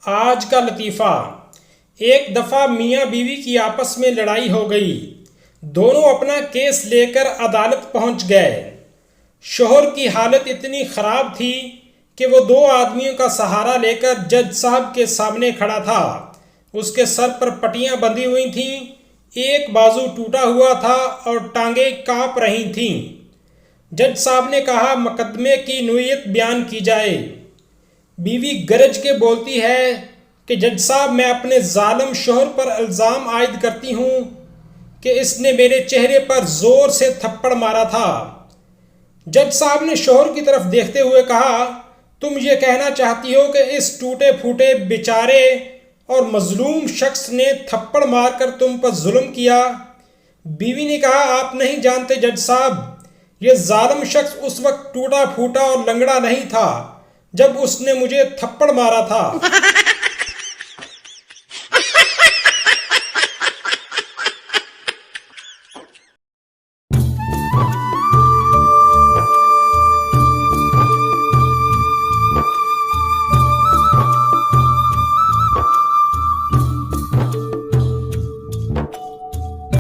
आज का लतीफ़ा। एक दफ़ा मियाँ बीवी की आपस में लड़ाई हो गई। दोनों अपना केस लेकर अदालत पहुंच गए। शोहर की हालत इतनी ख़राब थी कि वो दो आदमियों का सहारा लेकर जज साहब के सामने खड़ा था। उसके सर पर पट्टियां बंधी हुई थीं, एक बाजू टूटा हुआ था और टांगें कांप रही थीं। जज साहब ने कहा, मुकदमे की नुयत बयान की जाए। बीवी गरज के बोलती है कि जज साहब, मैं अपने जालिम शोहर पर इल्ज़ाम आयद करती हूँ कि इसने मेरे चेहरे पर जोर से थप्पड़ मारा था। जज साहब ने शोहर की तरफ देखते हुए कहा, तुम ये कहना चाहती हो कि इस टूटे फूटे बेचारे और मजलूम शख्स ने थप्पड़ मारकर तुम पर जुल्म किया। बीवी ने कहा, आप नहीं जानते जज साहब, यह जालिम शख्स उस वक्त टूटा फूटा और लंगड़ा नहीं था जब उसने मुझे थप्पड़ मारा था।